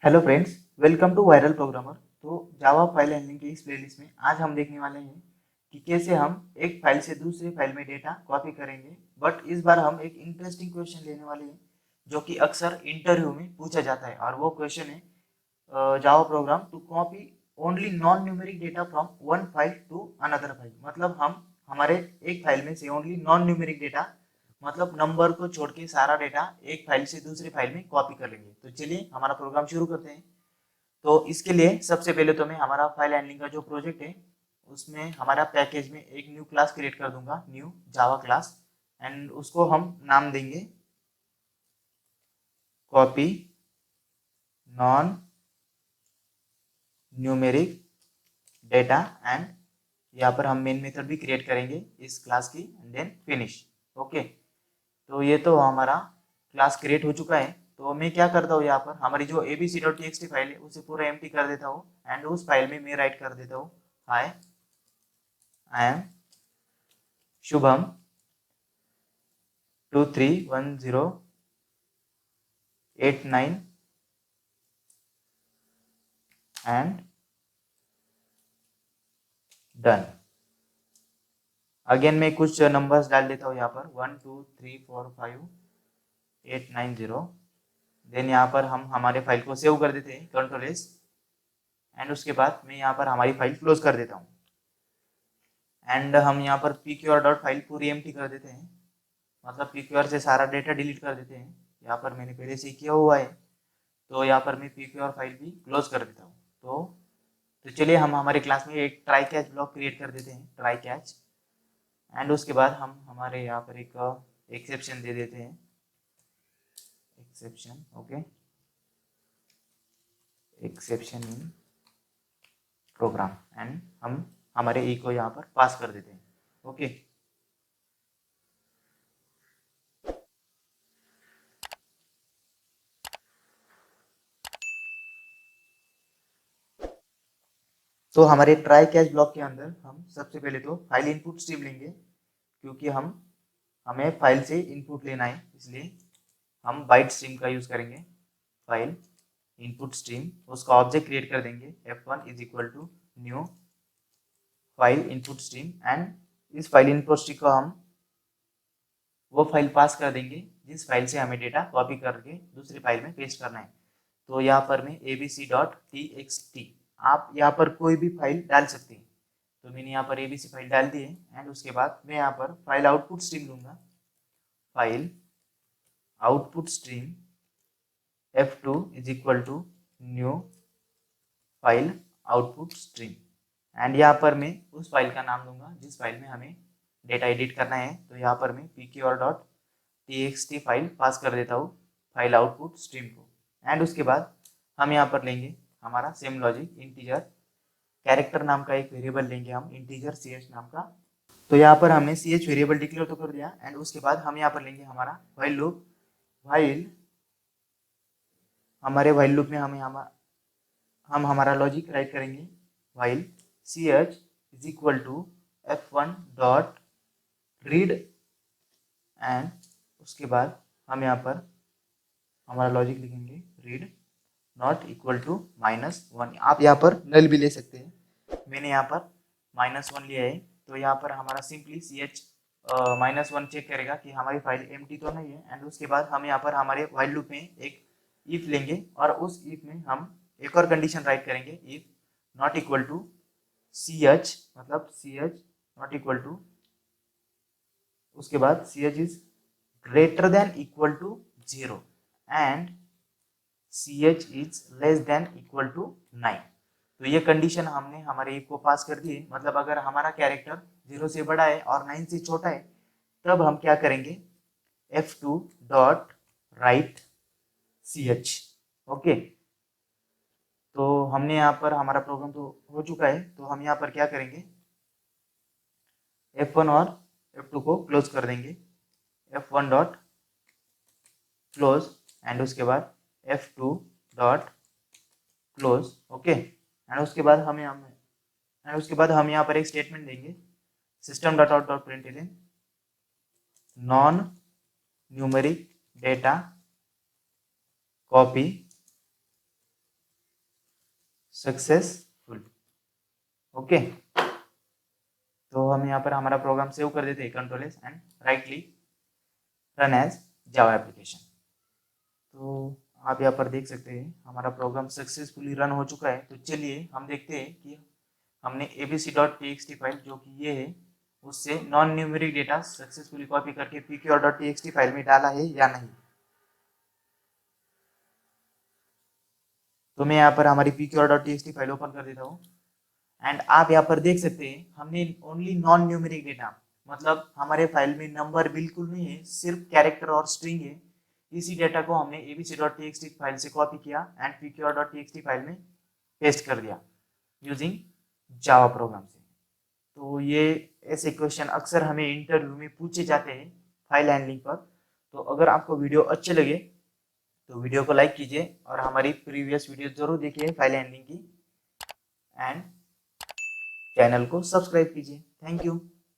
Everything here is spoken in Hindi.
Hello friends, welcome to viral programmer. तो जावा फाइल हैंडलिंग की इस प्लेलिस्ट में आज हम देखने वाले हैं कि कैसे हम एक फाइल से दूसरी फाइल में डेटा कॉपी करेंगे। बट इस बार हम एक इंटरेस्टिंग क्वेश्चन लेने वाले हैं जो कि अक्सर इंटरव्यू में पूछा जाता है, और वो क्वेश्चन है Java program to copy only non numeric data from one file to another file. मतलब हम हमारे एक फाइल में से ओनली नॉन न्यूमेरिक डेटा, मतलब नंबर को छोड़ के सारा डेटा एक फाइल से दूसरी फाइल में कॉपी कर लेंगे। तो चलिए हमारा प्रोग्राम शुरू करते हैं। तो इसके लिए सबसे पहले तो मैं हमारा फाइल हैंडलिंग का जो प्रोजेक्ट है उसमें हमारा पैकेज में एक न्यू क्लास क्रिएट कर दूंगा, न्यू जावा क्लास। एंड उसको हम नाम देंगे copy non numeric data. And यहाँ पर हम मेन मेथड भी क्रिएट करेंगे इस क्लास की, एंड देन फिनिश। ओके, तो ये तो हमारा क्लास क्रिएट हो चुका है। तो मैं क्या करता हूँ, यहाँ पर हमारी जो abc.txt फाइल है उसे पूरा एम्प्टी कर देता हूँ। एंड उस फाइल में मैं राइट कर देता हूँ, hi I am Shubham 231089 and done. Again मैं कुछ नंबर्स डाल देता हूँ यहाँ पर 1 2 3 4 5 8 9 0। देन यहाँ पर हम हमारे फाइल को सेव कर देते हैं, Ctrl+S। एंड उसके बाद मैं यहाँ पर हमारी फाइल क्लोज कर देता हूँ। एंड हम यहाँ पर pqr.फाइल पूरी एम्प्टी कर देते हैं, मतलब pqr से सारा डेटा डिलीट कर देते हैं। यहाँ पर मैंने पहले से किया हुआ है, तो यहाँ पर मैं pqr फाइल भी क्लोज कर देता हूँ। तो चलिए हम हमारे क्लास में एक ट्राई कैच ब्लॉक क्रिएट कर देते हैं, ट्राई कैच। एंड उसके बाद हम हमारे यहाँ पर एक एक्सेप्शन दे देते हैं, exception. Okay, exception in program. And हम हमारे ई को यहाँ पर पास कर देते हैं। ओके, तो हमारे ट्राई कैच ब्लॉक के अंदर हम सबसे पहले तो फाइल इनपुट स्ट्रीम लेंगे, क्योंकि हमें फाइल से इनपुट लेना है, इसलिए हम बाइट स्ट्रीम का यूज करेंगे। फाइल इनपुट स्ट्रीम, उसका ऑब्जेक्ट क्रिएट कर देंगे f1 is equal to new file input stream. And इस फाइल इनपुट स्ट्रीम को हम वो फाइल पास कर देंगे जिस फाइल से हमें डेटा कॉपी करके दूसरी फाइल में पेस्ट करना है। तो यहाँ पर मैं abc.txt, आप यहाँ पर कोई भी फाइल डाल सकते हैं। तो मैंने यहाँ पर abc फाइल डाल दी है। एंड उसके बाद मैं यहाँ पर फाइल आउटपुट स्ट्रीम लूंगा, file output stream f2 is equal to new file output stream. And यहाँ पर मैं उस फाइल का नाम दूंगा जिस फाइल में हमें डेटा एडिट करना है। तो यहाँ पर मैं pqr.txt फाइल पास कर देता हूँ फाइल आउटपुट स्ट्रीम को। एंड उसके बाद हम यहाँ पर लेंगे हमारा सेम लॉजिक, इंटीजर कैरेक्टर नाम का एक वेरिएबल लेंगे हम, इंटीजर ch नाम का। तो यहाँ पर हमने ch वेरिएबल डिक्लेयर तो कर दिया। एंड उसके बाद हम यहाँ पर लेंगे हमारा व्हाइल लूप। हमारे व्हाइल लूप में हम हमारा लॉजिक राइट करेंगे, while ch is equal to f1 dot read. And उसके बाद हम यहाँ पर हमारा लॉजिक लिखेंगे रीड नॉट इक्वल टू -1। आप यहाँ पर नल भी ले सकते हैं, मैंने यहाँ पर -1 लिया है। तो यहाँ पर हमारा सिंपली ch -1 चेक करेगा कि हमारी फाइल एम्प्टी तो नहीं है। एंड उसके बाद हम यहाँ पर हमारे व्हाइल लूप में एक इफ लेंगे, और उस इफ में हम एक और कंडीशन राइट करेंगे, if not equal to ch, मतलब ch नॉट इक्वल टू, उसके बाद ch is greater than equal to 0 and ch is less than equal to 9। तो ये कंडीशन हमने हमारे इफ को पास कर दी है। मतलब अगर हमारा कैरेक्टर 0 से बड़ा है और 9 से छोटा है, तब हम क्या करेंगे, f2 dot right ch। Okay, तो हमने यहाँ पर हमारा प्रोग्राम तो हो चुका है। तो हम यहाँ पर क्या करेंगे, f1 और f2 को क्लोज कर देंगे, f1 डॉट क्लोज। एंड उसके बाद f2 dot close. Okay, and उसके बाद हम यहाँ पर एक स्टेटमेंट देंगे, system dot out dot println non numeric data copy successful. Okay, तो हम यहाँ पर हमारा प्रोग्राम सेव कर देते हैं, control S and right click, run as Java application. तो आप यहाँ पर देख सकते हैं हमारा प्रोग्राम सक्सेसफुली रन हो चुका है। तो चलिए हम देखते हैं कि हमने abc.txt फाइल जो कि ये है उससे non numeric data successfully copy करके pqr.txt फाइल में डाला है या नहीं। तो मैं यहाँ पर हमारी pqr.txt फाइल ओपन कर देता हूँ एंड आप यहाँ पर देख सकते हैं हमने ओनली नॉन न्यूमेरिक डेटा, मतलब हमारे फाइल में नंबर बिल्कुल नहीं है, सिर्फ कैरेक्टर और स्ट्रिंग है। इसी डेटा को हमने abc.txt फाइल से कॉपी किया एंड pqr.txt फाइल में पेस्ट कर दिया यूजिंग जावा प्रोग्राम से। तो ये ऐसे क्वेश्चन अक्सर हमें इंटरव्यू में पूछे जाते हैं फाइल हैंडलिंग पर। तो अगर आपको वीडियो अच्छे लगे तो वीडियो को लाइक कीजिए और हमारी प्रीवियस वीडियो जरूर देखिए फाइल हैंडलिंग की, एंड चैनल को सब्सक्राइब कीजिए। Thank you.